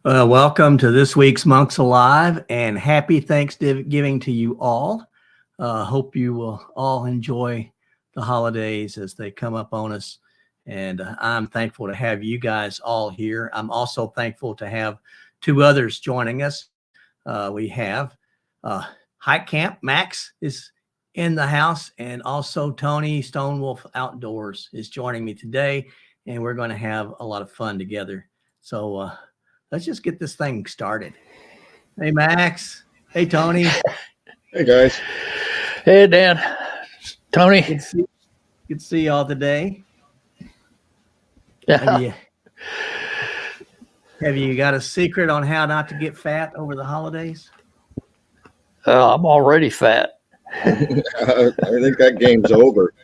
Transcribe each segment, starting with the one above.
Welcome to this week's Monks Alive, and happy Thanksgiving to you all. Hope you will all enjoy the holidays as they come up on us. And I'm thankful to have you guys all here. I'm also thankful to have two others joining us. We have Hike Camp. Max is in the house, and also Tony Stonewolf Outdoors is joining me today, and we're going to have a lot of fun together. So let's just get this thing started. Hey, Max. Hey, Tony. Hey, guys. Hey, Dan. Tony. Good to see you all today. Yeah. Have you got a secret on how not to get fat over the holidays? I'm already fat. I think that game's over.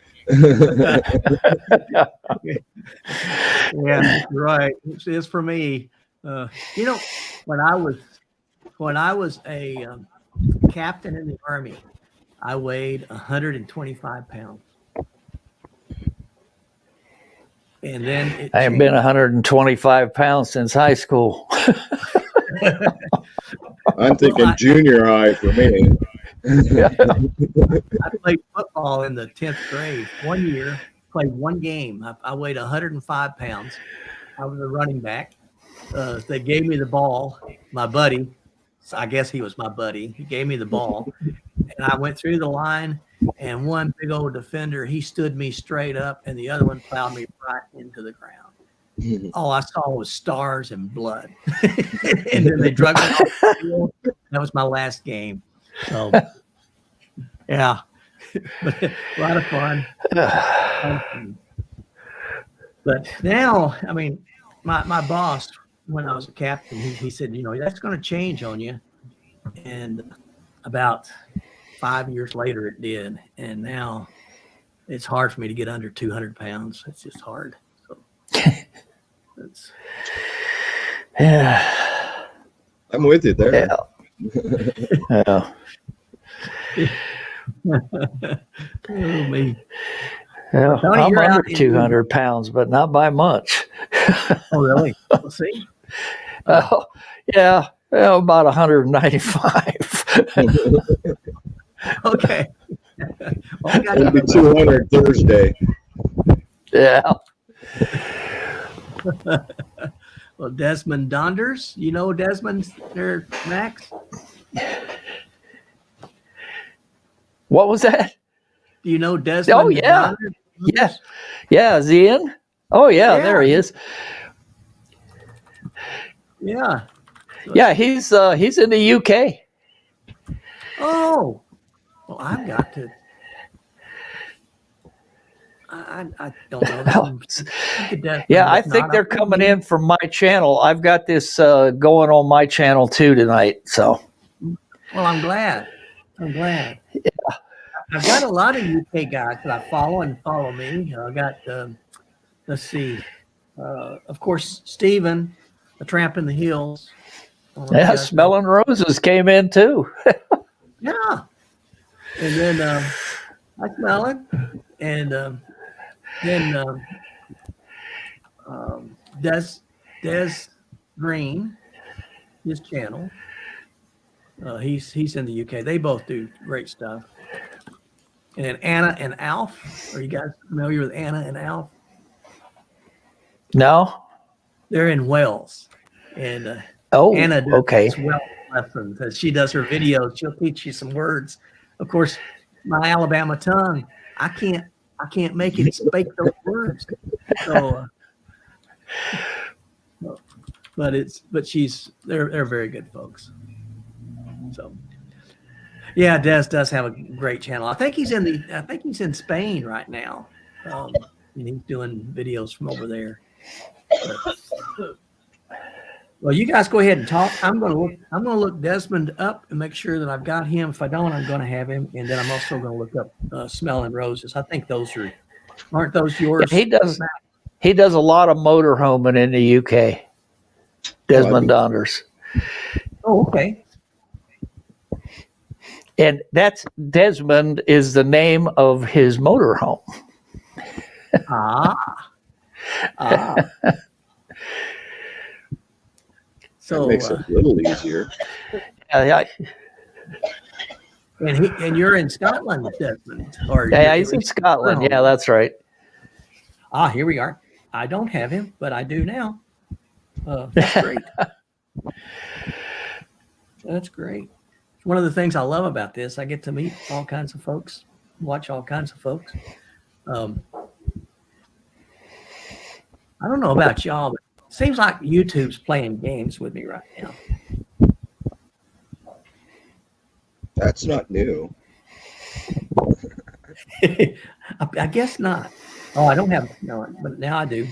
Yeah, right. It's for me. When I was a captain in the Army, I weighed 125 pounds. And then I have been 125 pounds since high school. I'm thinking junior high for me. I played football in the 10th grade. 1 year, played one game. I weighed 105 pounds. I was a running back. They gave me the ball, my buddy. So I guess he was my buddy. He gave me the ball, and I went through the line, and one big old defender, he stood me straight up, and the other one plowed me right into the ground. All I saw was stars and blood. And then they drug me off the field. That was my last game. So, yeah, but a lot of fun. But now, I mean, my boss, when I was a captain, he said, that's going to change on you. And about 5 years later, it did. And now it's hard for me to get under 200 pounds. It's just hard. So Yeah. I'm with you there. Yeah. Oh, me. Yeah. Tony, I'm under 200 pounds, but not by much. Oh, really? We'll see. Oh, yeah. Well, about 195. Okay. It'll be 200 Thursday. Yeah. Well, Desmond Donders, you know Desmond there, Max? What was that? Do you know Desmond? Oh, yeah. Donders? Yeah. Yeah. Is he in? Oh, yeah. There he is. Yeah. Yeah. He's in the UK. Oh. Well, I've got to. I don't know. Yeah, I think they're coming in from my channel. I've got this going on my channel too tonight. So, well, I'm glad. Yeah. I've got a lot of UK guys that I follow and follow me. I got, let's see, of course, Stephen, the Tramp in the Hills. Yeah, Smelling Roses came in too. Yeah, and then I Smelling, and then Des Green, his channel. He's in the UK. They both do great stuff. And Anna and Alf. Are you guys familiar with Anna and Alf? No. They're in Wales. And Anna does Welsh lessons. As she does her videos, she'll teach you some words. Of course, my Alabama tongue, I can't make it speak those words. So, but they're very good folks. So, yeah, Des does have a great channel. I think he's in Spain right now, and he's doing videos from over there. Well, you guys go ahead and talk. I'm gonna look Desmond up and make sure that I've got him. If I don't, I'm gonna have him, and then I'm also gonna look up Smelling Roses. I think aren't those yours? Yeah, he does a lot of motorhoming in the UK. Desmond Donders. Oh, okay. And that's Desmond is the name of his motorhome. So, makes it a little easier. Yeah, and you're in Scotland, Desmond, or yeah, he's in Scotland. Yeah, that's right. here we are. I don't have him, but I do now. That's great. That's great. One of the things I love about this, I get to meet all kinds of folks, watch all kinds of folks. I don't know about y'all, but it seems like YouTube's playing games with me right now. That's not new. I guess not. Oh, I don't have no, but now I do.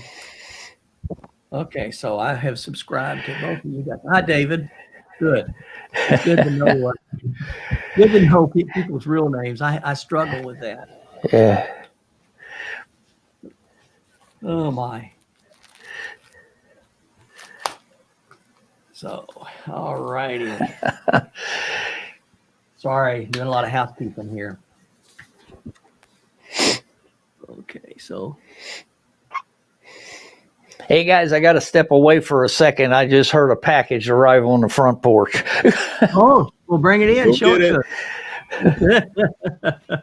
Okay, so I have subscribed to both of you guys. Hi, David. Good. It's good to know. Good to know people's real names. I struggle with that. Yeah. Oh my. So, all righty. Sorry, doing a lot of housekeeping here. Okay, so. Hey guys, I got to step away for a second. I just heard a package arrive on the front porch. Oh, well, bring it in. Go Show get it to us.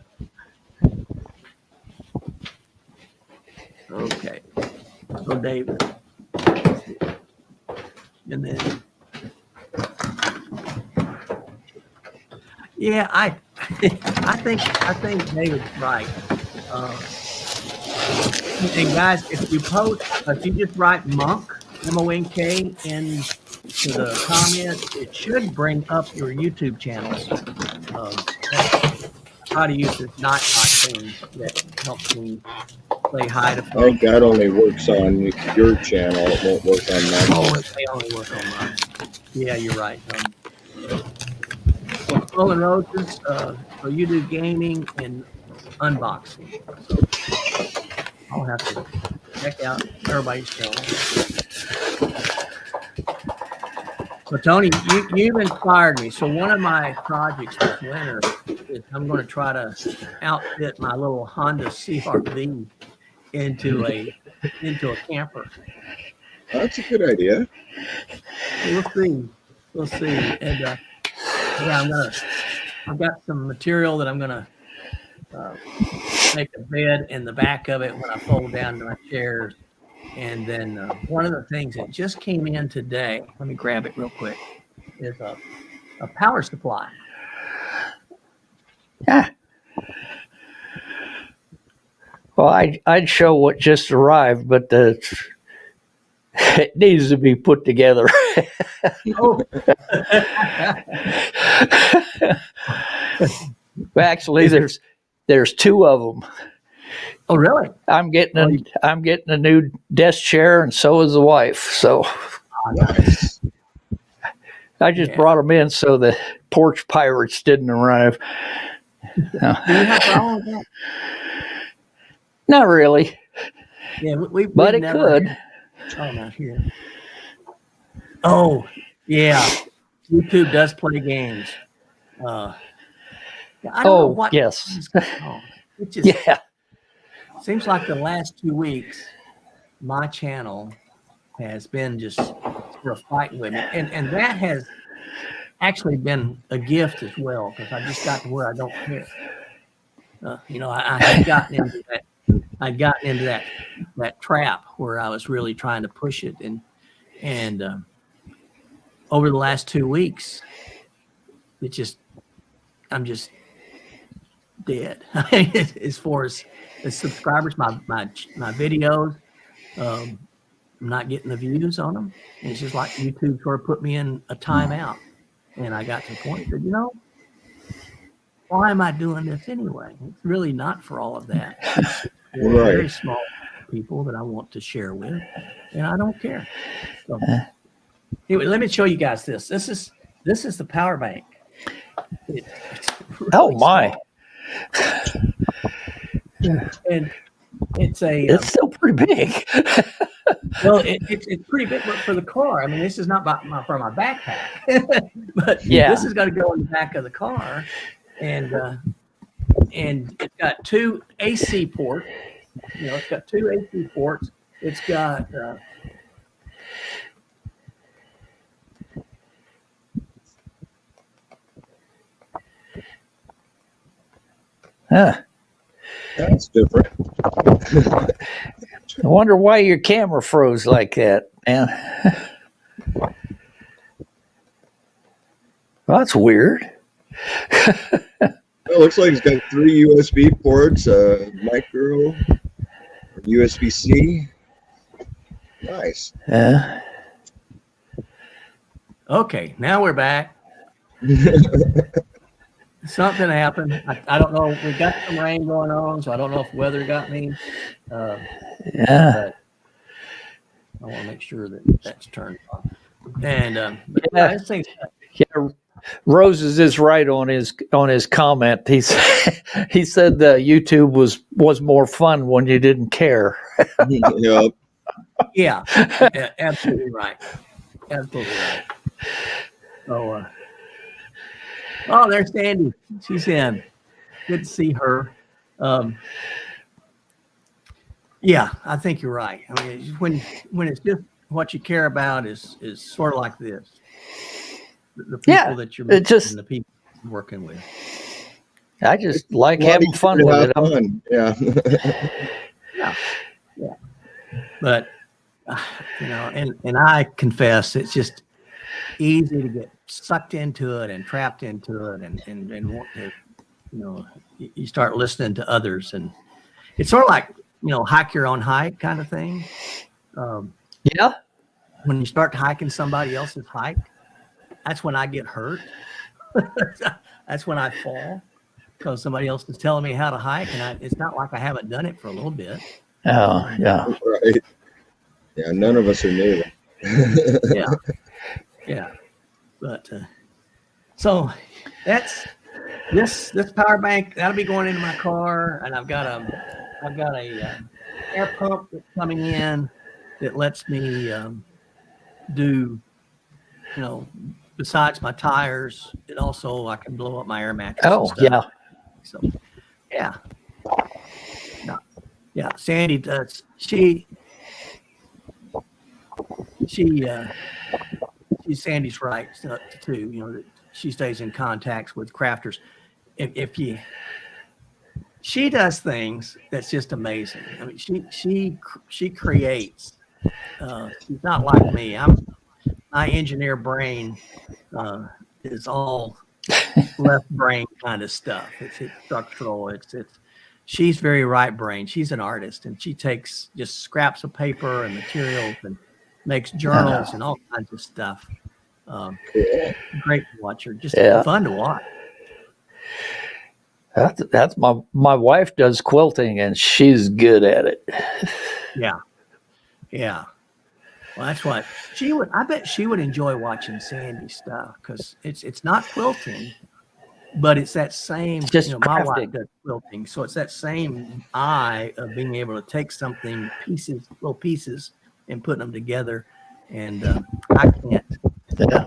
Okay. So, David. And then. Yeah, I think David's right. And guys, if you just write Monk, M-O-N-K, into the comments, it should bring up your YouTube channels. I try to use this not thing that helps me say hi to I folks. think that only works on your channel. It won't work on mine. Oh, they only work on mine. Yeah, you're right. So Skull and Roses, so you do gaming and unboxing. So I'll have to check out everybody's channel. So Tony, you've inspired me. So one of my projects this winter is I'm going to try to outfit my little Honda CR-V into a camper. That's a good idea. We'll see. And yeah, I've got some material that I'm gonna make a bed in the back of it when I fold down to my chairs. And then one of the things that just came in today, let me grab it real quick, is a power supply. Yeah. Well, I'd show what just arrived, but it needs to be put together. Oh. Well, actually, there's two of them. Oh, really? I'm getting a new desk chair, and so is the wife. So Nice. I just brought them in so the porch pirates didn't arrive. Do you have a problem with that? Not really, Yeah, but it never could. Oh, not here. Oh, yeah. YouTube does play games. I don't know what. Yes. It just Yeah. seems like the last 2 weeks, my channel has been just sort of fighting with me, and that has actually been a gift as well, because I just got to where I don't care. I had gotten into that. I'd gotten into that trap where I was really trying to push it, and over the last 2 weeks, I'm just dead. As far as the subscribers, my videos, I'm not getting the views on them. And it's just like YouTube sort of put me in a timeout, and I got to the point that why am I doing this anyway? It's really not for all of that. It's for very small people that I want to share with, and I don't care. So, anyway, let me show you guys this. This is the power bank. It's really My! small. And it's It's still pretty big. well, it's pretty big for the car. I mean, this is not for my backpack, but Yeah. this is going to go in the back of the car, and it's got two AC ports. It's got two AC ports. It's got Huh. That's different. I wonder why your camera froze like that, man. Well, that's weird. It looks like it's got 3 USB ports, micro, USB-C. Nice. Yeah. Okay, now we're back. Something happened. I don't know. We got some rain going on, so I don't know if weather got me. Yeah. But I want to make sure that that's turned on. And Yeah. I just think Yeah. Roses is right on his comment. He said that YouTube was more fun when you didn't care. Yep. yeah, absolutely right. Absolutely right. So, oh, there's Sandy. She's in. Good to see her. Yeah, I think you're right. I mean, when it's just what you care about is sort of like this. The people Yeah, that you're it meeting just- and the people you're working with. I just like A lot having easier fun to with have it. fun. Yeah. Yeah. But and I confess, it's just easy to get sucked into it and trapped into it, and want to, you start listening to others, and it's sort of like hike your own hike kind of thing. Yeah. When you start hiking somebody else's hike, that's when I get hurt. That's when I fall because somebody else is telling me how to hike, and it's not like I haven't done it for a little bit. Oh, yeah. Right. Yeah, none of us are new. Yeah. But so that's this power bank that'll be going into my car, and I've got a air pump that's coming in that lets me do besides my tires, it also I can blow up my air mattress. Oh, and stuff. yeah. So yeah. Sandy does. She's Sandy's right too. That she stays in contacts with crafters. She does things that's just amazing. I mean, she creates. She's not like me. My engineer brain is all left brain kind of stuff. It's structural. She's very right brain. She's an artist, and she takes just scraps of paper and materials and makes journals and all kinds of stuff. Cool. Great to watch her. Just Yeah. fun to watch. That's my wife does quilting, and she's good at it. Yeah. Well, that's what she would. I bet she would enjoy watching Sandy's stuff because it's not quilting, but it's that same. Just my wife crafting. does quilting, so it's that same eye of being able to take something little pieces, and putting them together. And I can't. Yeah.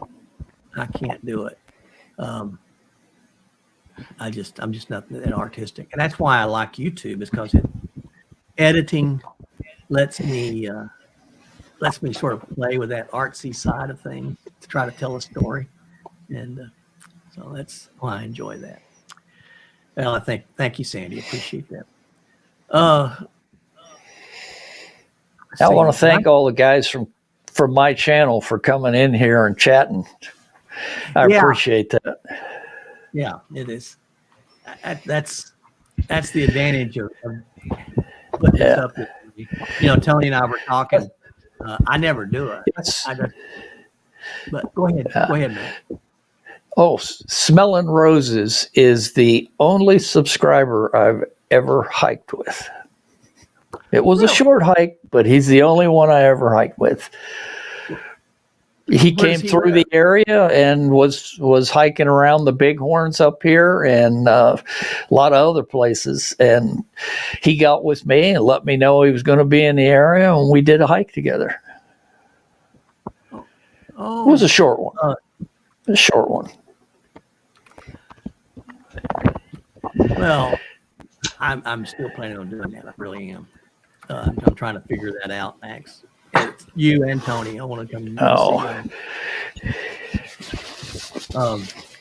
I can't do it. I'm just not that artistic, and that's why I like YouTube, is because editing lets me sort of play with that artsy side of things to try to tell a story, and so that's why I enjoy that. Well, thank you, Sandy. Appreciate that. I want to thank all the guys from my channel for coming in here and chatting. I Yeah. appreciate that. Yeah, it is. That's the advantage of putting this Yeah. up. Tony and I were talking. I never do it. It's, But go ahead. Go ahead, man. Smelling Roses is the only subscriber I've ever hiked with. It was a Really? short hike, but he's the only one I ever hiked with. He Where came does he through live? the area and was hiking around the Bighorns up here and a lot of other places. And he got with me and let me know he was going to be in the area, and we did a hike together. Oh, It was a short one. A short one. well, I'm still planning on doing that. I really am. I'm trying to figure that out, Max. It's you and Tony. I want to come. Oh.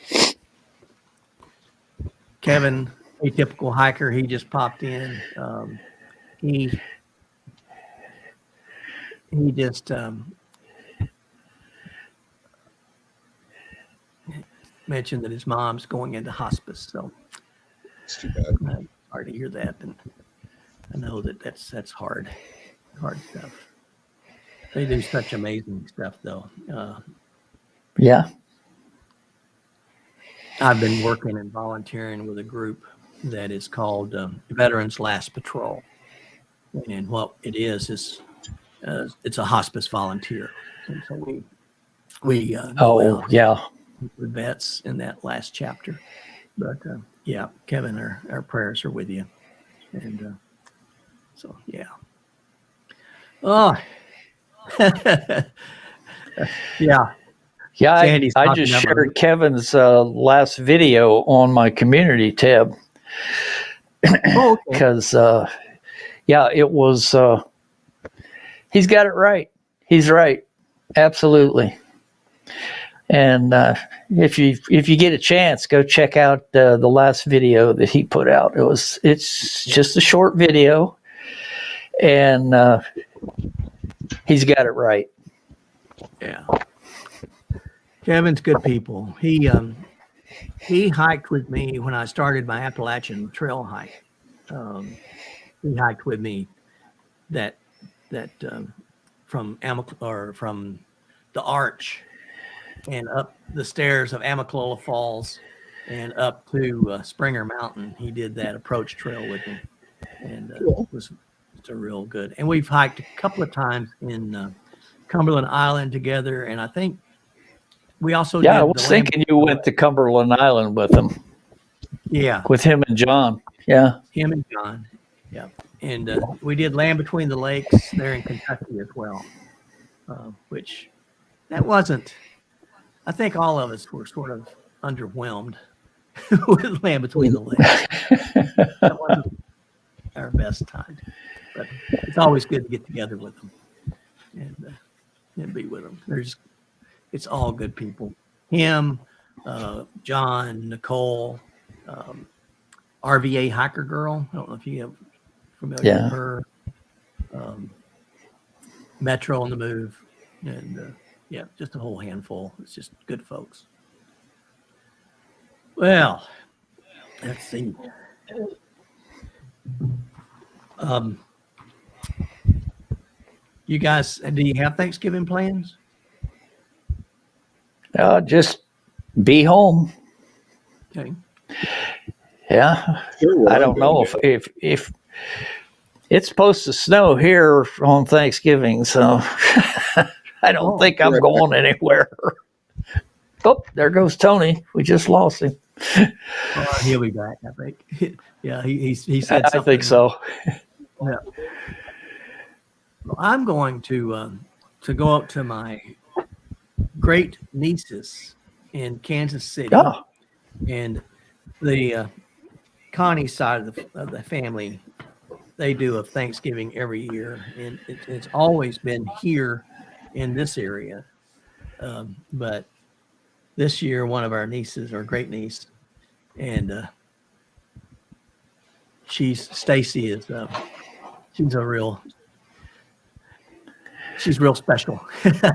See you. Kevin atypical hiker. He just popped in. He just mentioned that his mom's going into hospice. So It's too bad. hard to hear that, and I know that's hard stuff. They do such amazing stuff, though. Yeah. I've been working and volunteering with a group that is called Veterans Last Patrol, and what it is it's a hospice volunteer, and so we go out Yeah. with vets in that last chapter. But yeah, Kevin, our prayers are with you, and so yeah. Oh, yeah. Yeah, Sandy's I talking just about- shared Kevin's last video on my community tab Oh, okay. because, yeah, it was. He's got it right. He's right, absolutely. And if you get a chance, go check out the last video that he put out. It's just a short video, and he's got it right. Yeah. Kevin's good people. He hiked with me when I started my Appalachian Trail hike. He hiked with me that from from the Arch and up the stairs of Amicalola Falls and up to Springer Mountain. He did that approach trail with me, and Cool. it was a real good. And we've hiked a couple of times in Cumberland Island together, and I think we also Yeah, I did was the thinking you went to Cumberland Island with him with him and John. Yeah. him and John. Yeah. And we did Land Between the Lakes there in Kentucky as well, which that wasn't, I think all of us were sort of underwhelmed with Land Between the Lakes. That wasn't our best time, but it's always good to get together with them and be with them. It's all good people. Him, John, Nicole, RVA Hiker Girl. I don't know if you have familiar with her. Metro on the Move, and yeah, just a whole handful. It's just good folks. Well, let's see. You guys, do you have Thanksgiving plans? Just be home. Okay. Yeah. Sure, well, I don't know if it's supposed to snow here on Thanksgiving, so I don't think I'm going anywhere. Oh, there goes Tony. We just lost him. He'll be back, I think. Yeah, he said I something. think so. Yeah. Well, I'm going to go up to my great nieces in Kansas City, Oh, and the Connie side of the family, they do a Thanksgiving every year, and it's always been here in this area. But this year, one of our nieces, our great niece, and Stacy is she's real special.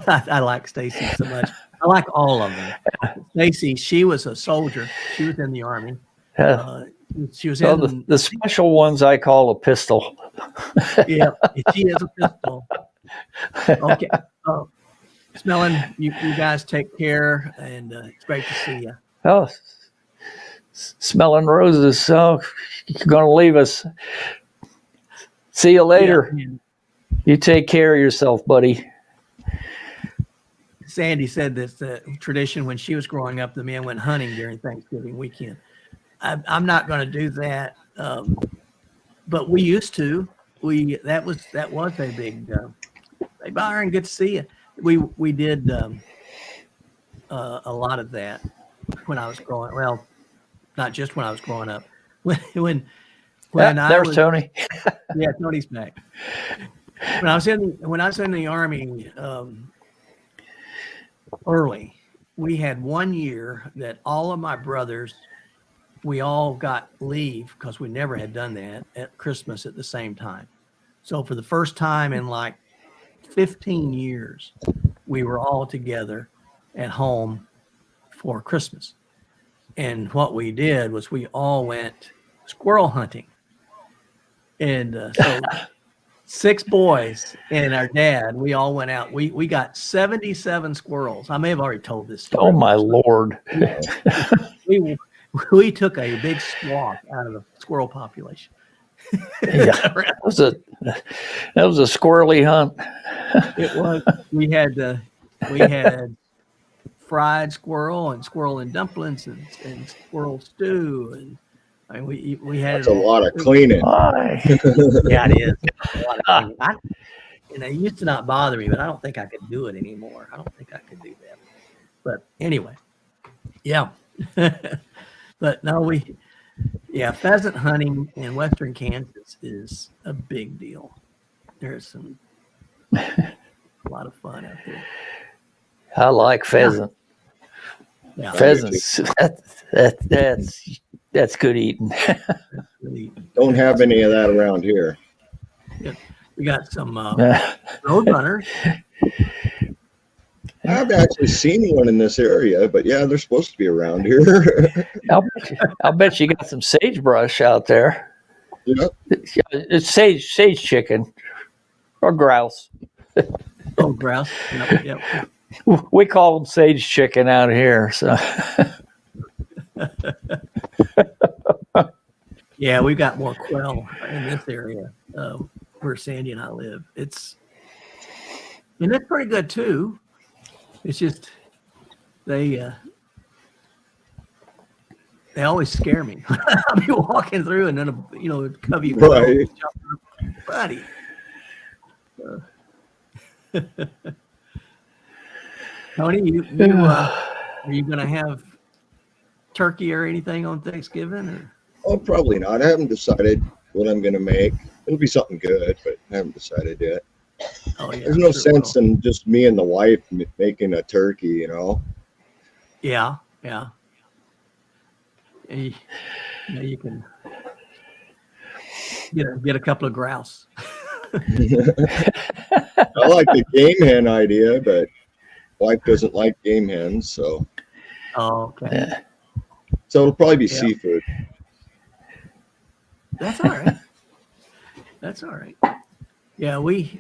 I like Stacy so much. I like all of them. Stacy, she was a soldier. She was in the Army. She was so in the special ones I call a pistol. yeah, she is a pistol. Okay. Smelling, you guys take care, and it's great to see you. Oh, smelling roses. Oh, you're going to leave us. See you later. Yeah. You take care of yourself, buddy. Sandy said this tradition when she was growing up, the men went hunting during Thanksgiving weekend. I'm not going to do that, but we used to. That was a big. Hey, Byron, good to see you. We did a lot of that when I was growing. Well, not just when I was growing up. When There's Tony. Yeah, Tony's back. When I was in the Army early, we had one year that all of my brothers we all got leave because we never had done that at Christmas at the same time. So for the first time in like 15 years, we were all together at home for Christmas. And what we did was we all went squirrel hunting. And so 6 boys and our dad, we all went out. We got 77 squirrels. I may have already told this story. Oh my Lord. We took a big swath out of the squirrel population. Yeah. That was a squirrely hunt. It was. We had fried squirrel and dumplings and squirrel stew, and I mean, we had That's a lot of cleaning. Why? Yeah, it is. A lot of cleaning. And it used to not bother me, but I don't think I could do it anymore. I don't think I could do that. But anyway, yeah. But no, pheasant hunting in western Kansas is a big deal. There's a lot of fun out there. I like pheasant. Yeah, Pheasants. That's good eating. really, Don't have any of that around here. we got some road runners. I've actually seen one in this area, but yeah, they're supposed to be around here. I'll bet you got some sagebrush out there. Yeah. It's sage chicken or grouse. Oh, grouse. Yep. We call them sage chicken out here. So Yeah, we've got more quail in this area where Sandy and I live. It's pretty good too. It's just they always scare me. I'll be walking through and then a covey of quail Right. jump up, buddy. Tony, are you going to have turkey or anything on Thanksgiving? Or? Oh, probably not. I haven't decided what I'm going to make. It'll be something good, but I haven't decided yet. Oh, yeah, There's no sure sense will. in just me and the wife making a turkey, Yeah. You can get a couple of grouse. I like the game hen idea, but wife doesn't like game hens, so Oh, okay. it'll probably be Yeah. seafood. That's all right. That's all right. Yeah, we've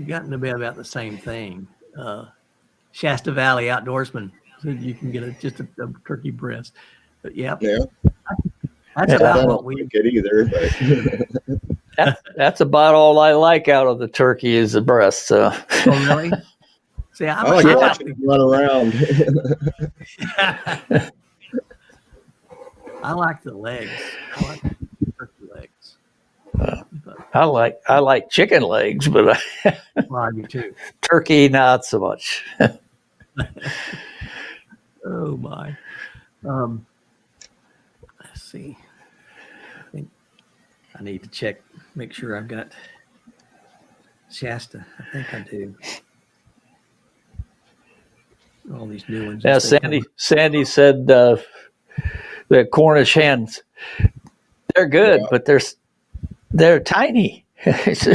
gotten to be about the same thing. Shasta Valley Outdoorsman, so you can get just a turkey breast. But yeah, Yeah, that's I about don't what we. like it either, but that's about all I like out of the turkey is the breast. So Oh, really? See, I like watching it run around. I like the legs. I like the turkey legs. But, I like chicken legs, but well, I do too. turkey not so much. Oh my. Let's see. I think I need to check, make sure I've got Shasta. I think I do. All these new ones. Yeah, as they come Sandy said the Cornish hens, they're good, Yeah. but they're tiny. There's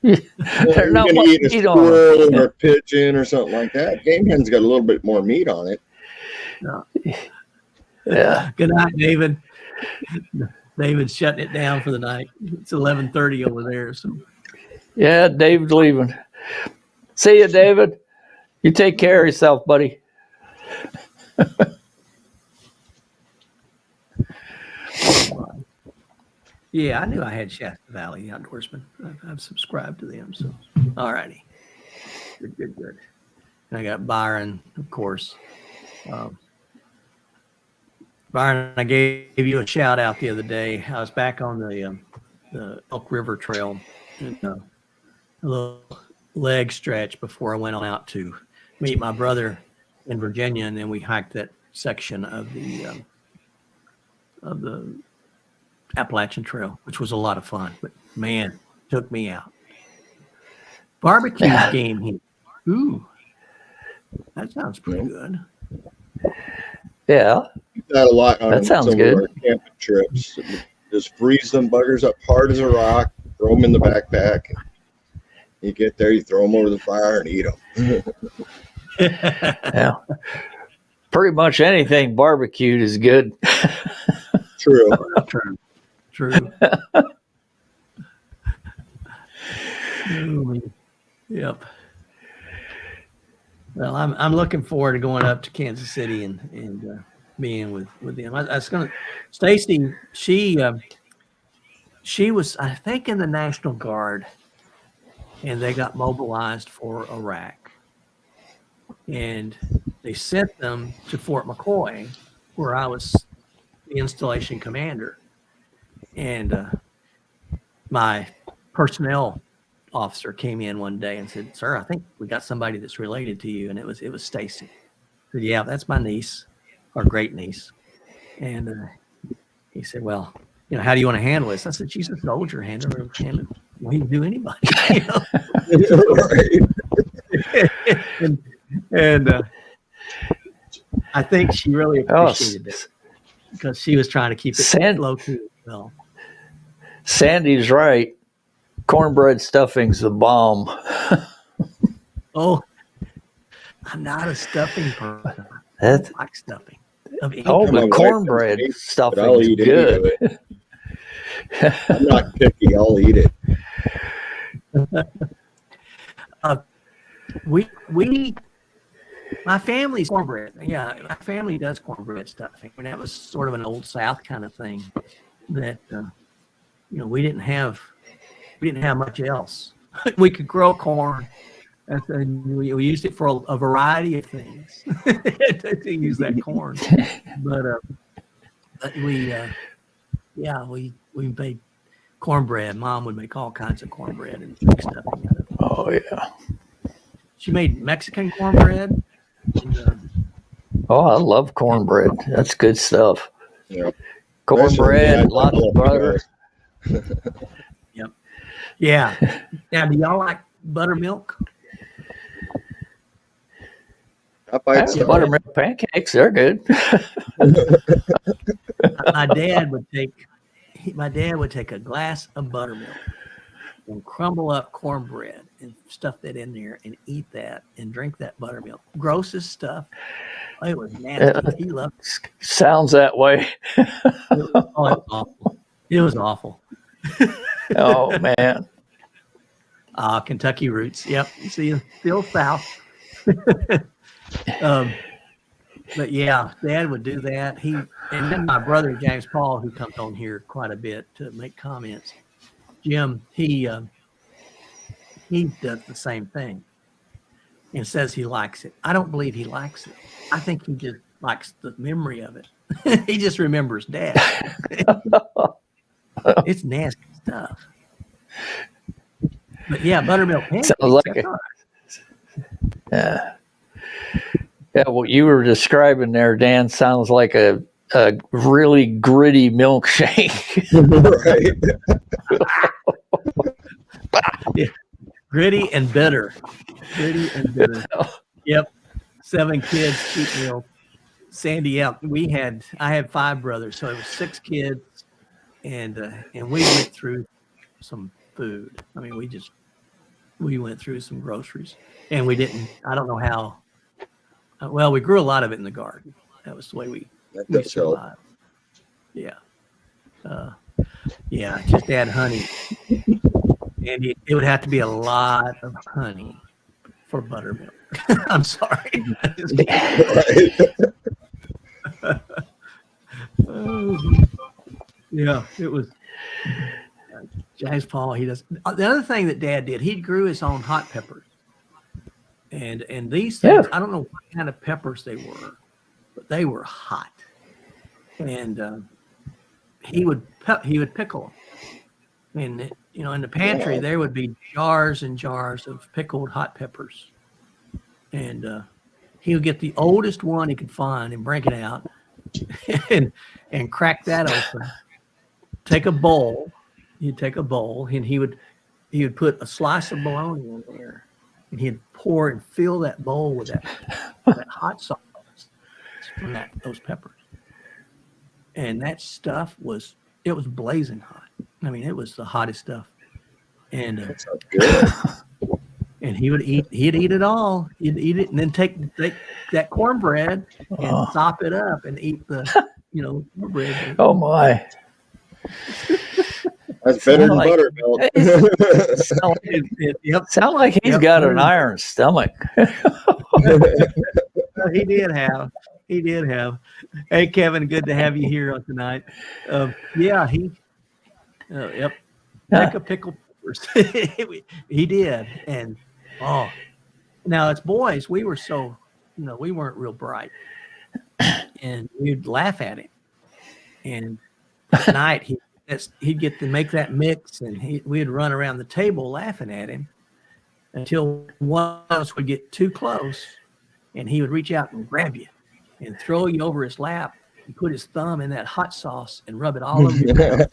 You're not gonna much eat a meat on them. squirrel or a pigeon or something like that. Game hen's got a little bit more meat on it. No. Yeah. Good night, David. David's shutting it down for the night. It's 11:30 over there. So Yeah, David's leaving. See you, David. You take care of yourself, buddy. yeah, I knew I had Shasta Valley Outdoorsman. I've subscribed to them. So all righty. Good. And I got Byron, of course. Byron, I gave you a shout out the other day. I was back on the Elk River Trail, and a little leg stretch before I went on out to meet my brother in Virginia, and then we hiked that section of the Appalachian Trail, which was a lot of fun. But man, took me out. Barbecue game here. Ooh, that sounds pretty good. Yeah. that a lot on That sounds some good. of our camping trips. Just freeze them buggers up hard as a rock, throw them in the backpack. You get there, you throw them over the fire and eat them. Yeah. Pretty much anything barbecued is good. True. True. True. Yep. Well, I'm looking forward to going up to Kansas City and being with them. I was gonna, Stacy. She was, I think, in the National Guard, and they got mobilized for Iraq, and they sent them to Fort McCoy, where I was the installation commander, and my personnel officer came in one day and said, "Sir, I think we got somebody that's related to you," and it was Stacy. I said, "Yeah, that's my niece, our great niece," and he said, "Well, you know, how do you want to handle this?" I said, "She's a soldier. Handle her. Well, he can do anybody." You know? Right. and I think she really appreciated it because she was trying to keep it low key. Well, Sandy's right. Cornbread stuffing's the bomb. oh, I'm not a stuffing person. I That's, don't like stuffing. Of any oh, kind. My the wife cornbread doesn't eat, stuffing but I'll is eat any of good. it. I'm not picky. I'll eat it. My family's cornbread. Yeah, my family does cornbread stuffing. And that was sort of an old South kind of thing that, you know, we didn't have much else. We could grow corn. And we used it for a variety of things to use that corn. But we made cornbread. Mom would make all kinds of cornbread and stuffing out of it. Oh, yeah. She made Mexican cornbread. And, Oh, I love cornbread. That's good stuff. Yeah. Cornbread, lots of butter. Yep. Yeah. Now, do y'all like buttermilk? Not by itself. Buttermilk pancakes, they're good. My dad would take a glass of buttermilk and crumble up cornbread and stuff that in there and eat that and drink that buttermilk. Grossest stuff. Oh, it was nasty. He loved it. Sounds that way. It was awful. It was awful. Oh, man. Kentucky roots. Yep. See, still South. But yeah, Dad would do that. And then my brother James Paul, who comes on here quite a bit to make comments. Jim, he does the same thing and says he likes it. I don't believe he likes it. I think he just likes the memory of it. He just remembers Dad. It's nasty stuff. But yeah, buttermilk pancakes. Sounds like it. Yeah, what you were describing there, Dan, sounds like a really gritty milkshake. Right. Yeah. Gritty and bitter. Yep. 7 kids, cheap meal. Sandy out. I had 5 brothers, so it was 6 kids, and we went through some food. I mean, we went through some groceries, and we didn't. I don't know how. Well, we grew a lot of it in the garden. That was the way we survived. Yeah. Yeah, just add honey. And it would have to be a lot of honey for buttermilk. I'm sorry. Yeah, it was. James Paul, he does. The other thing that Dad did, he grew his own hot peppers. And these things, I don't know what kind of peppers they were, but they were hot. And he would pickle them. And in the pantry there would be jars and jars of pickled hot peppers. And he would get the oldest one he could find and break it out, and crack that open. Take a bowl. He'd take a bowl, and he would put a slice of bologna in there, and he'd pour and fill that bowl with that hot sauce from those peppers. and that stuff was blazing hot. I mean, it was the hottest stuff. And That sounds good. and he'd eat it all. He'd eat it and then take that cornbread and sop it up and eat the cornbread. Oh my! That's better than Sound like- buttermilk. Yep. Sound like he's Yep. got an iron stomach. He did have. Hey, Kevin, good to have you here tonight. Yeah, he. Yep. Pick a pickle peppers. He did, and now as boys, we were so, we weren't real bright, and we'd laugh at him, and at night he'd get to make that mix, and we'd run around the table laughing at him until one of us would get too close, and he would reach out and grab you and throw you over his lap and put his thumb in that hot sauce and rub it all over your mouth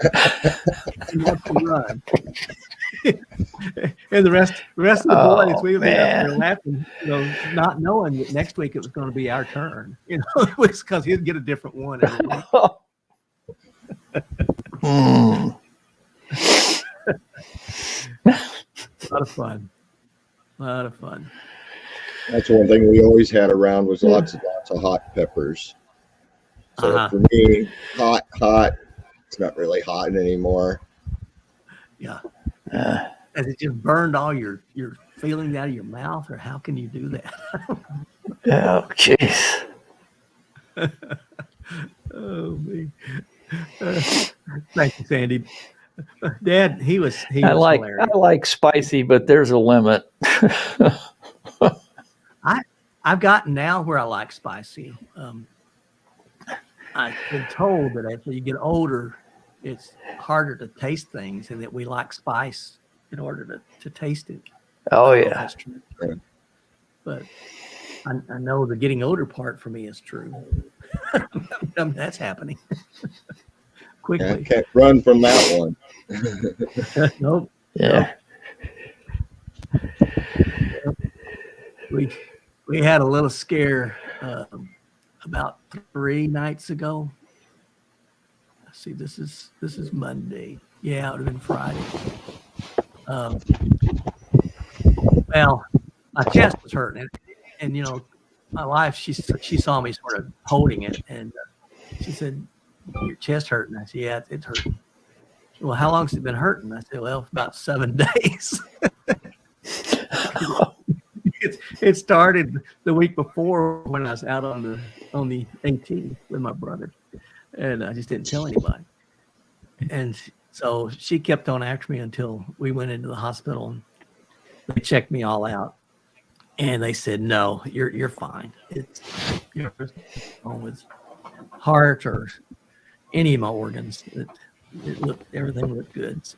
and watch you run. And the rest of the boys, we would be up there laughing, not knowing that next week it was going to be our turn. It was because he'd get a different one every week. A lot of fun. That's one thing we always had around was lots of hot peppers. So for me, hot, it's not really hot anymore. Yeah. Has it just burned all your feelings out of your mouth, or how can you do that? Oh, jeez. Oh, me. Thank you, Sandy. Dad, he was I hilarious. like spicy, but there's a limit. I've gotten now where I like spicy. I've been told that as you get older, it's harder to taste things, and that we like spice in order to taste it. Oh I don't know if yeah. that's true. But I know the getting older part for me is true. That's happening quickly. I can't run from that one. Nope. Yeah. We had a little scare about 3 nights ago. Let's see, this is Monday. Yeah, it would have been Friday. Well, my chest was hurting, and my wife, she saw me sort of holding it, and she said, "Your chest hurting?" I said, "Yeah, it's hurting." Well, how long's it been hurting? I said, "Well, about 7 days." It started the week before when I was out on the AT with my brother, and I just didn't tell anybody. And so she kept on after me until we went into the hospital, and they checked me all out, and they said, "No, you're fine. You're wrong with heart or any of my organs. Everything looked good." So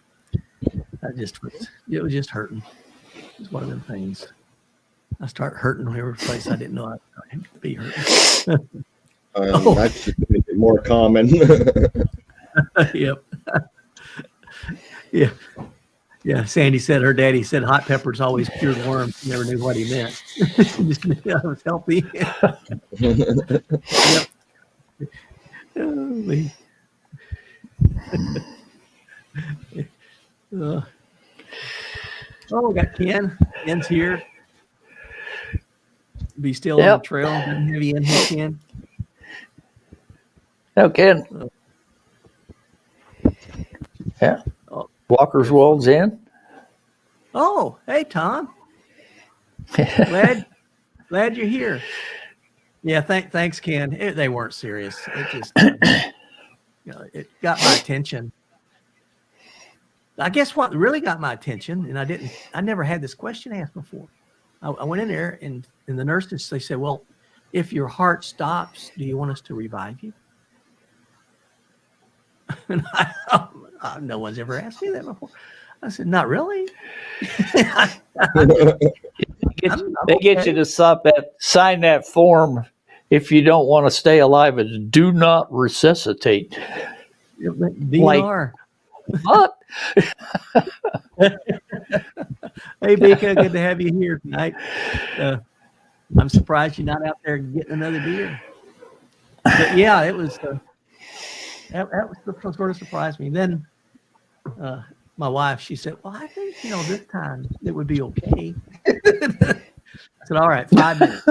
it was just hurting. It's one of them things. I start hurting every place I didn't know I'd be hurting. That's more common. Yep. Yeah. Sandy said her daddy said hot peppers always cured worms. He never knew what he meant. Just knew I was healthy. Yep. We got Ken. Ken's here. Be still on the trail. Didn't have you in here, Ken? Okay. Yeah. Walker's World's in. Oh, hey, Tom. Glad you're here. Yeah, thanks, Ken. They weren't serious. It just, it got my attention. I guess what really got my attention, and I never had this question asked before. I went in there, and the nurses, they said, "Well, if your heart stops, do you want us to revive you?" And no one's ever asked me that before. I said, "Not really." They get you to sign that form if you don't want to stay alive. It's do not resuscitate. DNR. What? Hey, Bika, good to have you here tonight. I'm surprised you're not out there getting another deer. But yeah, it was That was the sort of surprised me. Then my wife, she said, "Well, I think this time it would be okay." I said, "All right, 5 minutes.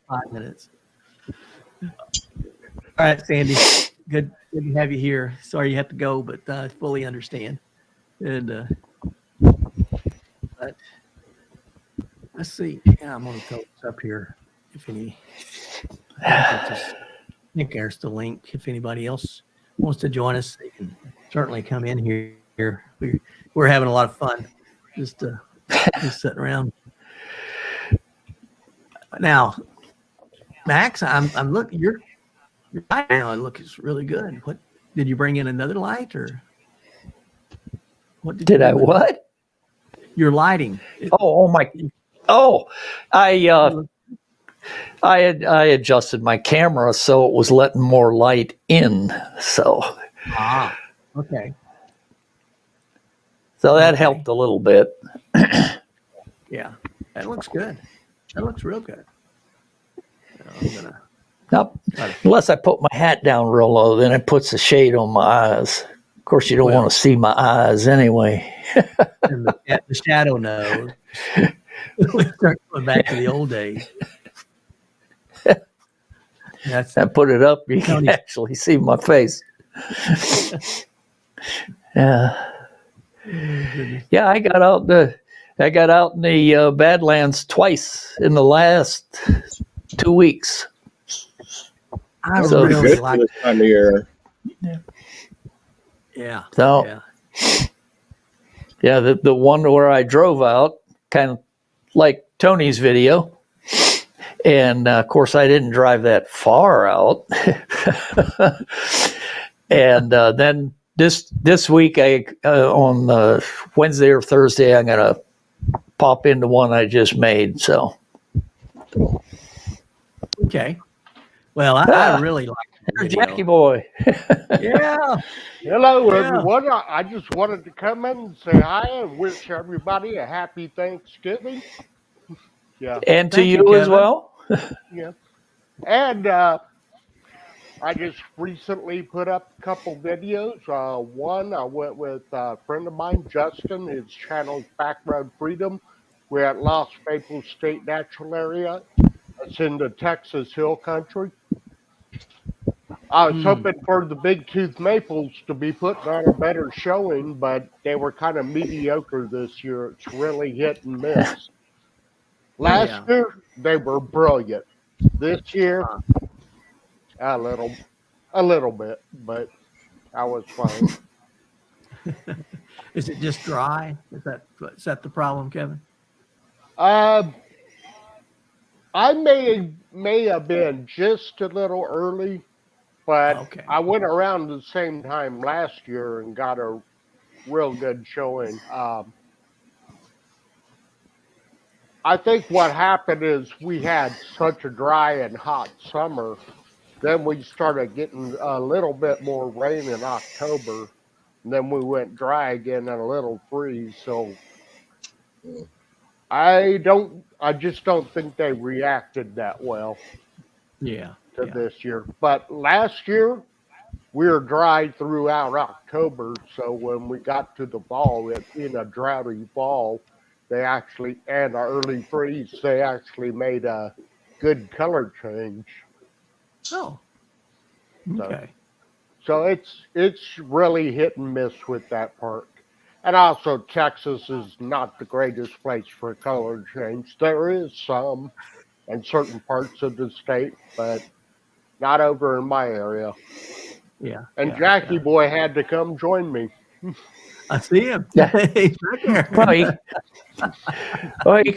5 minutes." All right, Sandy. Good to have you here. Sorry you have to go, but I fully understand. And but let's see. Yeah, I'm gonna throw this up here. If any, I think there's the link. If anybody else wants to join us, they can certainly come in here. We're having a lot of fun, just sitting around. Now, Max, I'm looking. Your light now looks really good. What did you bring in another light or what Did I what? Your lighting. Oh my! Oh, I adjusted my camera so it was letting more light in. So okay. So that helped a little bit. Yeah, that looks good. That looks real good. Unless I put my hat down real low, then it puts a shade on my eyes. Of course, you don't want to see my eyes anyway. And the shadow knows. We start going back to the old days. I put it up, you can actually see my face. Yeah. Yeah, I got out in the Badlands twice in the last 2 weeks. I So really good like for this time of year. Yeah. So yeah, the one where I drove out, kind of like Tony's video. And of course, I didn't drive that far out. And then this week, on Wednesday or Thursday, I'm gonna pop into one I just made. So okay. Well, I really like the video. Jackie boy. Yeah. Hello, everyone. I just wanted to come in and say hi and wish everybody a happy Thanksgiving. Yeah. And to Thank you, you as Kevin. well. Yeah. And I just recently put up a couple videos. One, I went with a friend of mine, Justin. His channel is Backroad Freedom. We're at Los Maples State Natural Area. It's in the Texas Hill Country. I was hoping for the big tooth maples to be putting on a better showing, but they were kind of mediocre this year. It's really hit and miss. Last year, they were brilliant. This year, a little bit, but I was fine. Is it just dry? Is that the problem, Kevin? I may have been just a little early, but Okay. I went around the same time last year and got a real good showing. I think what happened is we had such a dry and hot summer. Then we started getting a little bit more rain in October. And then we went dry again and a little freeze. So I just don't think they reacted that well to this year. But last year, we were dry throughout October. So when we got to the fall, in a droughty fall, and our early freeze, they actually made a good color change. Oh. Okay. So it's really hit and miss with that part. And also, Texas is not the greatest place for color change. There is some in certain parts of the state, but not over in my area. Yeah. And Jackie boy had to come join me. I see him. Yeah. He's right there. Well, he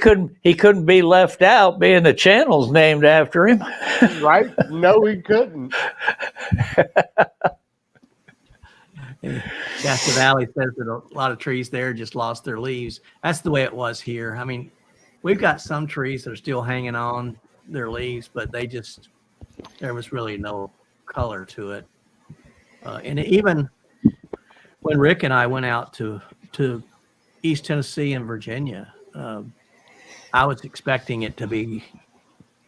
couldn't be left out, being the channel's named after him. Right? No, he couldn't. Shasta Valley says that a lot of trees there just lost their leaves. That's the way it was here. I mean, we've got some trees that are still hanging on their leaves, but there was really no color to it. And even when Rick and I went out to East Tennessee and Virginia, I was expecting it to be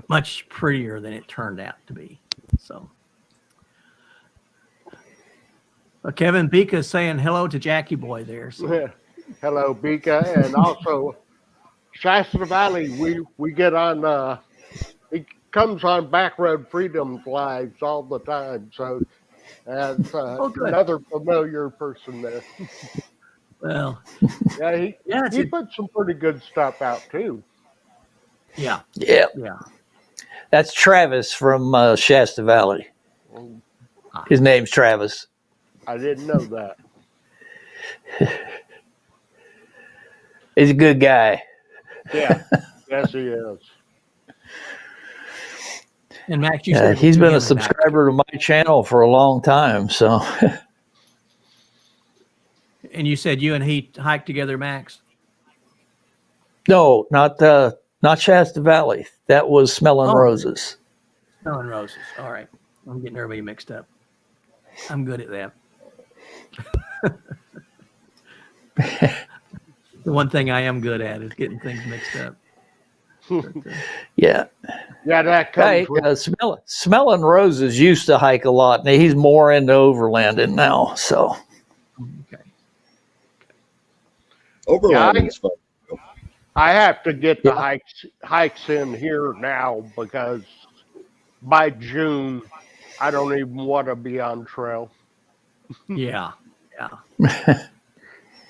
much prettier than it turned out to be. So, Kevin Bika is saying hello to Jackie Boy there. So. Hello, Bika, and also Shasta Valley. We get on. It comes on Backroad Freedoms lives all the time. So that's Oh, good. another familiar person there. Well, Yeah, yeah, he put some pretty good stuff out too. yeah, Yeah, yeah. that's Travis from Shasta Valley. His name's Travis. I didn't know that. He's a good guy. Yeah, yes, he is. And Max, you said He's you been him a and subscriber to my channel for a long time. So, Max. And you said you and he hiked together, Max. no, not Shasta Valley. That was Smelling Roses. Smelling Roses. All right, I'm getting everybody mixed up. I'm good at that. The one thing I am good at is getting things mixed up. Yeah. Yeah, that Hey, comes with Smelling Roses used to hike a lot, and he's more into overlanding now. So, Okay. Overlanding's fun. I have to get the Yeah. hikes in here now because by June I don't even want to be on trail. Yeah. Yeah.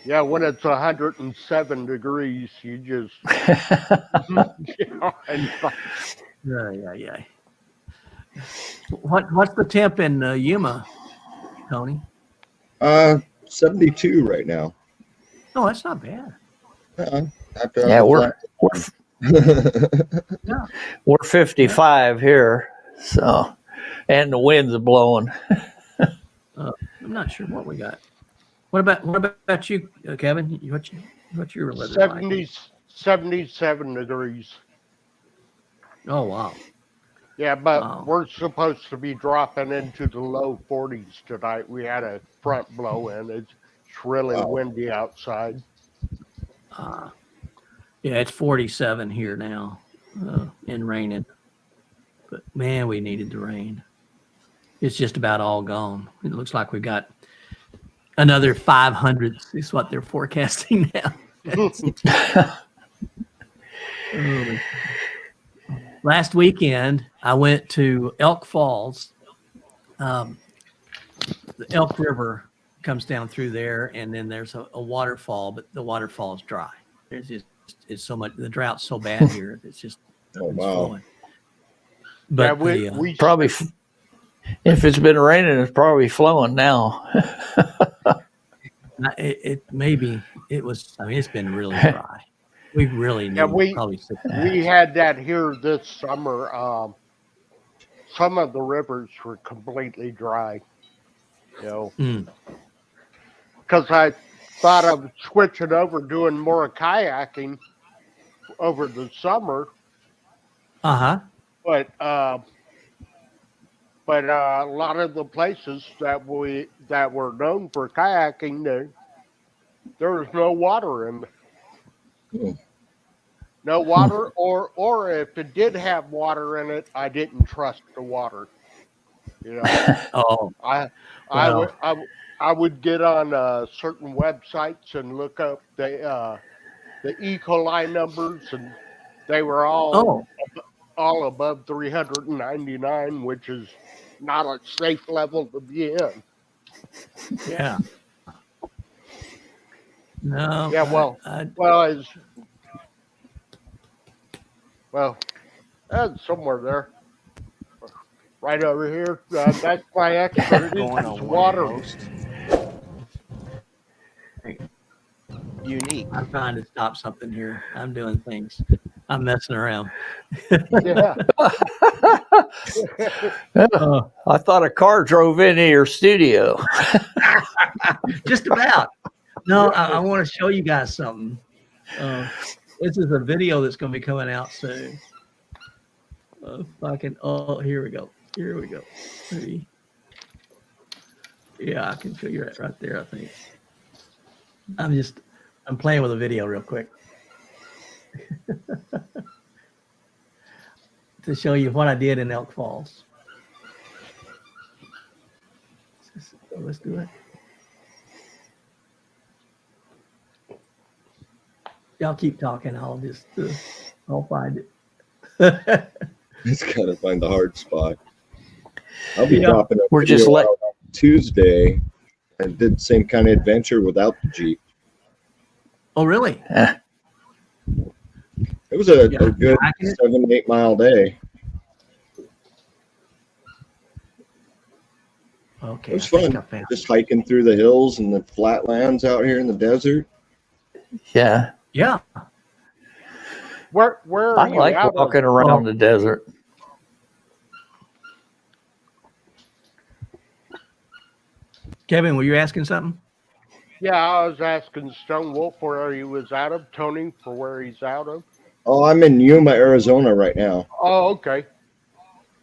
Yeah, when it's 107 degrees, you just and Yeah. What's the temp in Yuma, Tony? 72 right now. Oh, that's not bad. After yeah, the Yeah. we're 55 here. So, and the winds are blowing. I'm not sure what we got. What about you, Kevin? What's your weather like? 77 degrees. Oh wow. Yeah, but Wow. we're supposed to be dropping into the low 40s tonight. We had a front blow in. It's really windy outside. Yeah, it's 47 here now, and raining. But man, we needed the rain. It's just about all gone. It looks like we've got another 500 is what they're forecasting now. Last weekend, I went to Elk Falls. The Elk River comes down through there, and then there's a waterfall, but the waterfall is dry. There's just it's so much. The drought's so bad here. It's just Oh, it's wow. flowing. But yeah, the, Probably, if it's been raining, it's probably flowing now. it maybe it was. I mean, it's been really dry. We really need probably 6 we had that here this summer. Some of the rivers were completely dry. You know, because I thought of switching over, doing more kayaking over the summer, but a lot of the places that were known for kayaking, there was no water in. No water, or if it did have water in it, I didn't trust the water. You know, Oh, I would get on certain websites and look up the E. coli numbers, and they were all above 399, which is not a safe level to be in. yeah. No. Yeah, that's somewhere there, right over here. That's my expertise. Water. Unique. I'm trying to stop something here. I'm doing things. I'm messing around. Yeah. I thought a car drove into your studio. Just about. No, I want to show you guys something. This is a video that's going to be coming out soon. If I can. Oh, here we go. Maybe. Yeah, I can figure it right there. I think. I'm playing with a video real quick to show you what I did in Elk Falls. Let's do it. Y'all keep talking. I'll just I'll find it. It's gotta find the hard spot. I'll be Yeah. dropping a We're just video let- out on Tuesday. I did the same kind of adventure without the Jeep. Oh, really? It was a Yeah. good I can- 7-8 mile day. Okay. It was I think fun. I found it. Just hiking through the hills and the flatlands out here in the desert. Yeah, Yeah. Where are I you like out walking of? around the desert. Kevin, were you asking something? Yeah, I was asking Stone Wolf where he was out of. Tony for where he's out of. Oh, I'm in Yuma, Arizona right now. Oh, okay.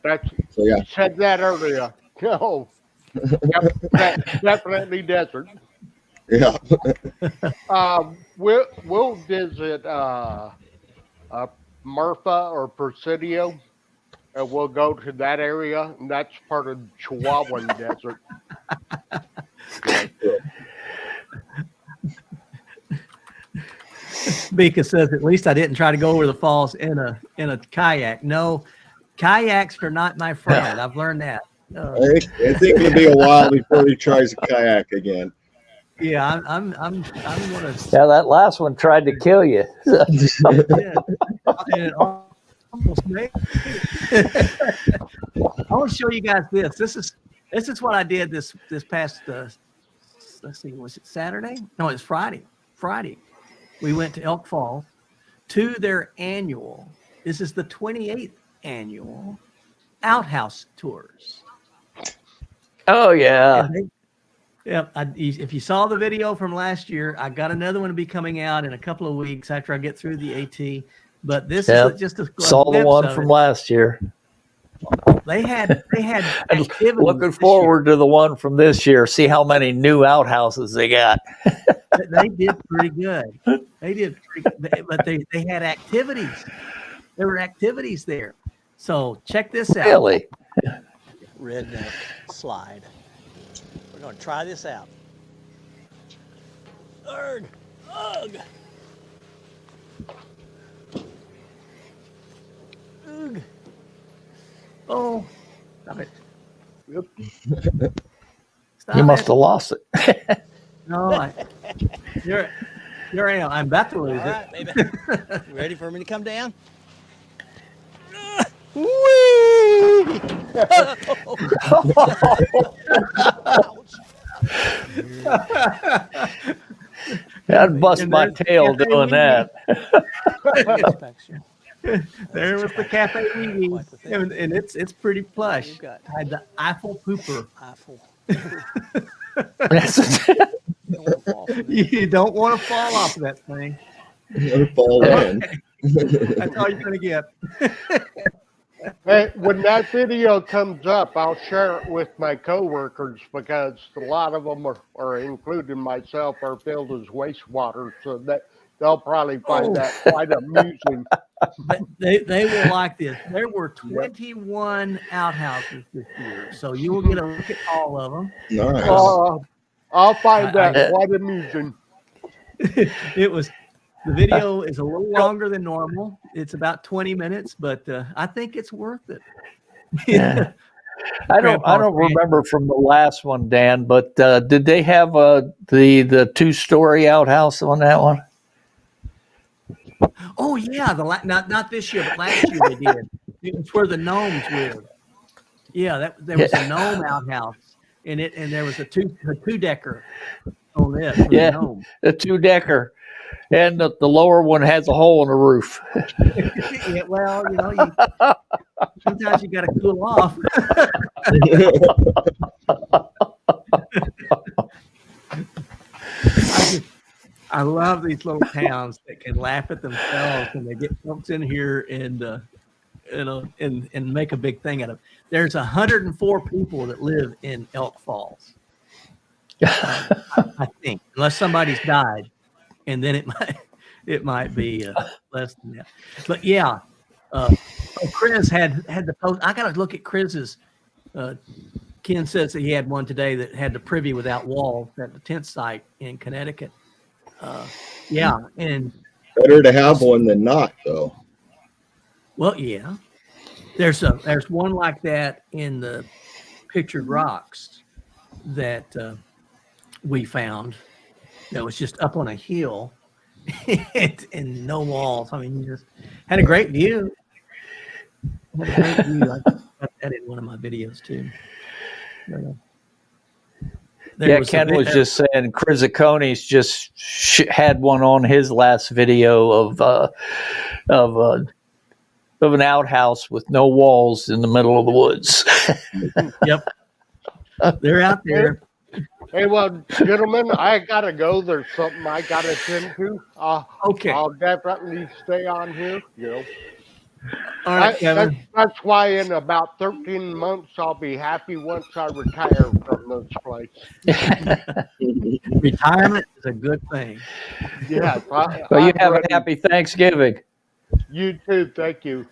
That's So yeah, you said that earlier. No. Yep, definitely desert. yeah. We'll visit Marfa or Presidio, and we'll go to that area, and that's part of Chihuahuan Desert. Bika says, at least I didn't try to go over the falls in a kayak. No, kayaks are not my friend. I've learned that. I think it'll be a while before he tries a kayak again. Yeah, I'm gonna. Yeah, that last one tried to kill you. Yeah, and it almost made it. I want to show you guys this. This is what I did this past. Let's see, was it Saturday? No, it's Friday. Friday, we went to Elk Falls to their annual. This is the 28th annual outhouse tours. Oh yeah, And if you saw the video from last year, I got another one to be coming out in a couple of weeks after I get through the AT. But this Yep. is just a saw the glimpse one of from it. last year. They had And activities looking this forward to the one from this year. See how many new outhouses they got. year. They did pretty good. They did pretty good, but they had activities. There were activities there. So check this out. Really? Redneck slide. We're going to try this out. Ugh. Ugh. Ugh. Oh, stop it. Stop You must it. have lost it. No, you're I'm about to lose All it. right, baby. You ready for me to come down? I'd bust And my there's the tail cafe doing we that. There was the cafe we eat, and it's pretty plush. You've got I had the Eiffel pooper. Eiffel. You don't want to fall off of that thing. It'll fall in. That's all you're gonna get. Hey, when that video comes up, I'll share it with my coworkers because a lot of them are including myself, are filled as wastewater, so that they'll probably find that quite amusing. But they will like this. There were 21 outhouses this year, so you will get a look at all of them. Nice. I'll find that I- quite amusing. It was. The video is a little longer than normal. It's about 20 minutes, but I think it's worth it. Yeah. I Grandpa don't Grant. remember from the last one, Dan, but did they have the 2-story outhouse on that one? Oh yeah, not this year, but last year they did. It was where the gnomes lived. Yeah, there was a gnome outhouse in it, and there was a two-decker on it for Yeah. the gnome. The 2-decker. And the lower one has a hole in the roof. Yeah, well, sometimes you got to cool off. I love these little towns that can laugh at themselves and they get folks in here and make a big thing out of it. There's 104 people that live in Elk Falls. I think, unless somebody's died, and then it might be less than that. But yeah, Chris had the post. I got to look at Chris's. Ken says that he had one today that had the privy without walls at the tent site in Connecticut. Yeah, and Better to have one than not, though. Well, yeah. There's one like that in the Pictured Rocks that we found that was just up on a hill and no walls. I mean, you just had a great view. Had a great view. I got that in one of my videos too. Ken was just saying Chrysocones just had one on his last video of an outhouse with no walls in the middle of the woods. Yep. They're out there. Hey, well, gentlemen, I gotta go. There's something I gotta attend to. Okay. I'll definitely stay on here. You know, All right, Kevin. that's why in about 13 months I'll be happy once I retire from this place. Retirement is a good thing. Yes. Well, you I'm have ready. a happy Thanksgiving. You too. Thank you.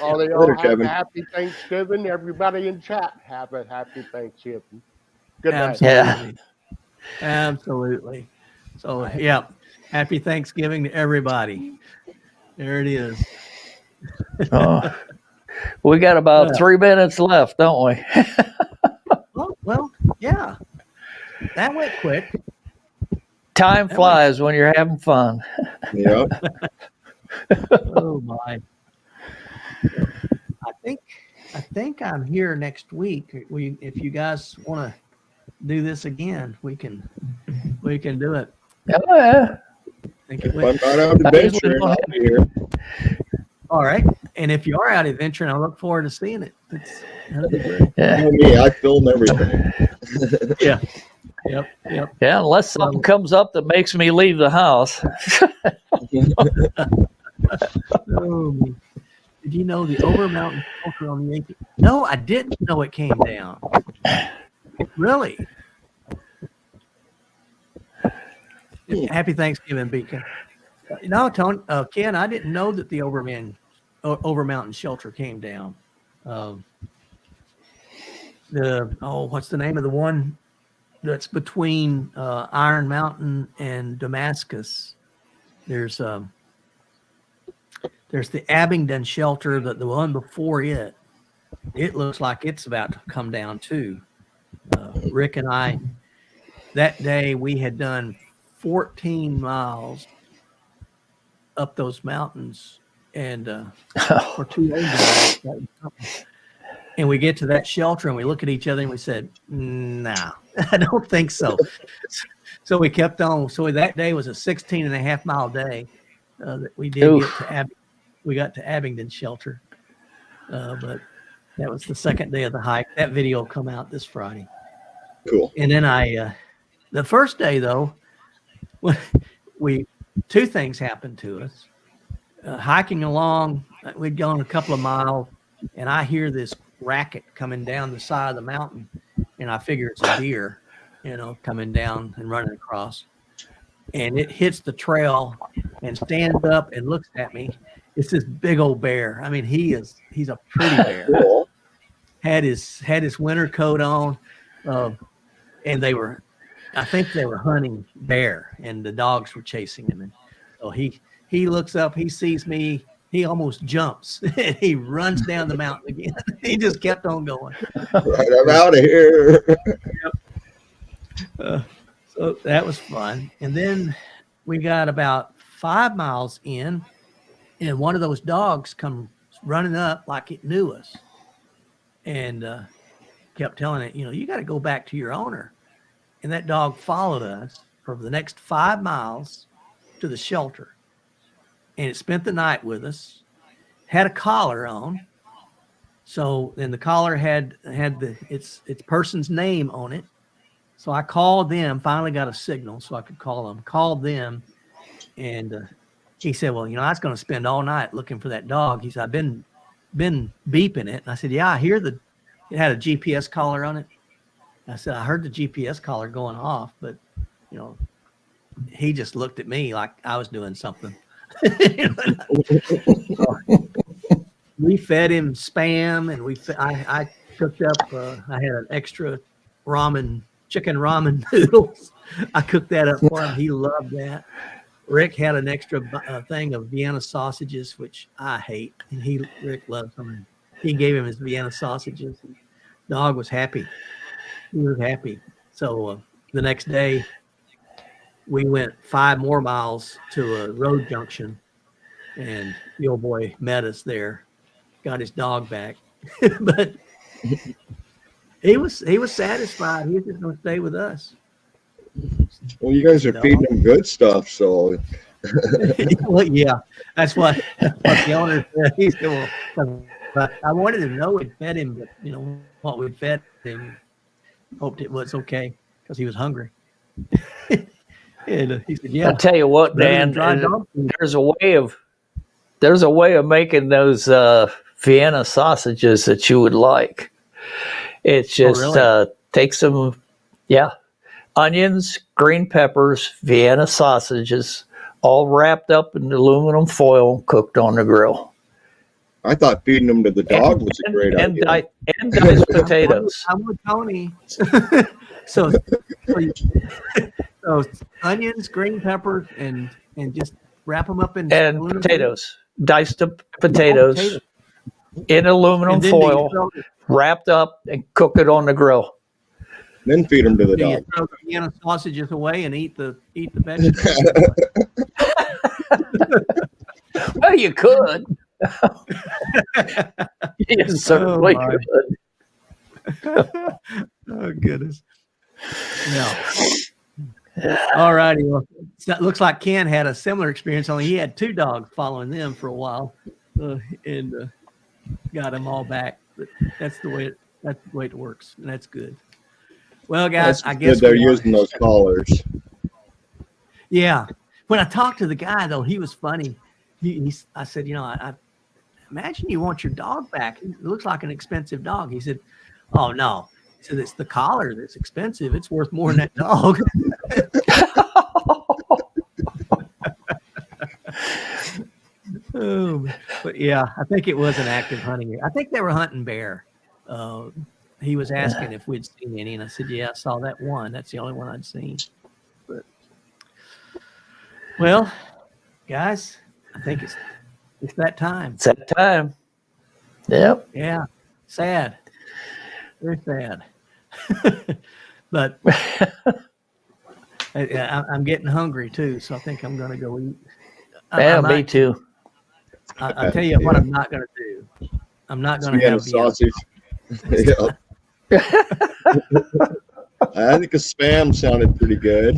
All they Later, all have Kevin. a happy Thanksgiving. Everybody in chat have a happy Thanksgiving. Good night. Absolutely. Absolutely. So, yeah. Happy Thanksgiving to everybody. There it is. Oh, we got about 3 minutes left, don't we? Well, yeah. That went quick. Time flies when you're having fun. Yeah. Oh my! I think I'm here next week. If you guys want to do this again, we can do it. Oh, yeah. Think it If I'm went- not out adventuring, I'll be here. All right, and if you are out adventuring, I look forward to seeing it. That'd be great. Yeah. You know me, I film everything. Yeah. Yep. Yeah, unless something comes up that makes me leave the house. Oh, did you know the Overmountain Shelter on the Yankee? No, I didn't know it came down. Really? Happy Thanksgiving, Beacon. No, Tony, Ken, I didn't know that the Overmountain Shelter came down. What's the name of the one that's between Iron Mountain and Damascus? There's the Abingdon Shelter, the one before it. It looks like it's about to come down too. Rick and I, that day we had done 14 miles up those mountains, and for 2 days. And we get to that shelter and we look at each other and we said, "No, I don't think so." So we kept on. So that day was a 16.5-mile day that we did get to we got to Abingdon Shelter, but that was the second day of the hike. That video will come out this Friday. Cool. And then the first day though, two things happened to us. Hiking along, we'd gone a couple of miles, and I hear this racket coming down the side of the mountain, and I figure it's a deer, coming down and running across. And it hits the trail and stands up and looks at me. It's this big old bear. I mean, he's a pretty bear. Cool. Had his winter coat on, and I think they were hunting bear, and the dogs were chasing him. And so he looks up, he sees me, he almost jumps, and he runs down the mountain again. He just kept on going. Right, I'm out of here. So that was fun. And then we got about 5 miles in, and one of those dogs come running up like it knew us, and kept telling it, you got to go back to your owner. And that dog followed us for the next 5 miles to the shelter. And it spent the night with us, had a collar on. So then the collar had its person's name on it. So I called them, finally got a signal so I could call them, called them. And he said, well, I was going to spend all night looking for that dog. He said, I've been beeping it. And I said, yeah, I hear it had a GPS collar on it. I said, I heard the GPS collar going off, but, he just looked at me like I was doing something. We fed him Spam, and I cooked up, I had an extra chicken ramen noodles. I cooked that up for him. He loved that. Rick had an extra thing of Vienna sausages, which I hate, and Rick loves them. And he gave him his Vienna sausages. And dog was happy. He was happy. So the next day, we went 5 more miles to a road junction, and the old boy met us there, got his dog back, but he was satisfied. He was just going to stay with us. Well, you guys are feeding them good stuff, so Well, yeah, that's what the owner said. He said, well, but I wanted to know we'd fed him, but what we'd fed him, hoped it was okay because he was hungry. And he said, yeah. I'll tell you what, Dan, there's a way of making those Vienna sausages that you would like. It's just really? take some, onions, green peppers, Vienna sausages, all wrapped up in aluminum foil, cooked on the grill. I thought feeding them to the dog was a great idea. And diced potatoes. I'm with Tony. so onions, green peppers, and just wrap them up in And aluminum potatoes, diced up potatoes in aluminum And then do you foil, throw- wrapped up, and cook it on the grill. Then feed them to the Do you dog. throw the Vienna sausages away and eat the vegetables? Well, you could. You certainly my. could. Oh goodness. Yeah. All righty. Well, it looks like Ken had a similar experience. Only he had 2 dogs following them for a while, and got them all back. But that's the way it works, and that's good. Well, guys, I guess they're using those collars. Yeah. When I talked to the guy, though, he was funny. I said, I imagine you want your dog back. It looks like an expensive dog. He said, oh, no. He said, it's the collar that's expensive. It's worth more than that dog. But yeah, I think it was an active hunting area. I think they were hunting bear. He was asking if we'd seen any, and I said, yeah, I saw that one. That's the only one I'd seen. But well, guys, I think it's that time. It's that time. Yep. Yeah, sad, very sad. But I'm getting hungry too, so I think I'm going to go eat. Me too. I'll tell you what I'm not going to do. I'm not going to Vienna have sausage. Yeah. I think a spam sounded pretty good.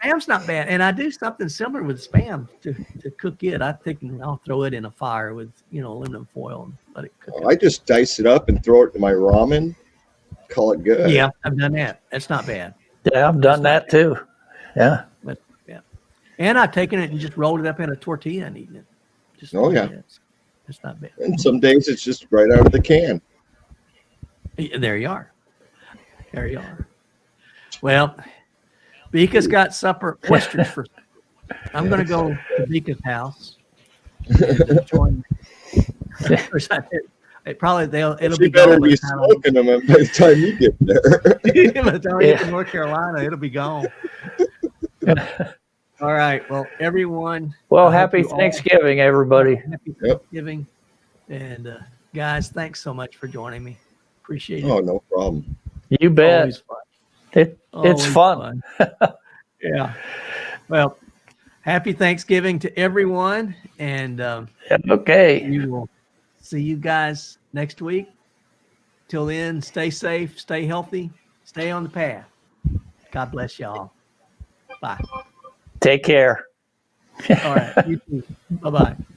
Spam's not bad, and I do something similar with spam to cook it. I'll throw it in a fire with aluminum foil and let it cook. I just dice it up and throw it in my ramen. Call it good. Yeah, I've done that. That's not bad. Yeah, I've done that too. Yeah. But yeah, and I've taken it and just rolled it up in a tortilla and eaten it. Just it's not bad. And some days it's just right out of the can. There you are. There you are. Well, Vika's got supper oysters for. I'm going to go to Vika's house. And join. It'll She be better gone by be the time smoking them by the time you get there. by the time I get to North Carolina, it'll be gone. All right. Well, everyone. Well, I hope happy you all- Thanksgiving, everybody. Happy Yep. Thanksgiving. And guys, thanks so much for joining me. Appreciate it. Oh, no problem. You bet. Always fun. It's Always fun. Yeah. Well, happy Thanksgiving to everyone. And Okay. we will see you guys next week. Till then, stay safe, stay healthy, stay on the path. God bless y'all. Bye. Take care. All right. You too. Bye-bye.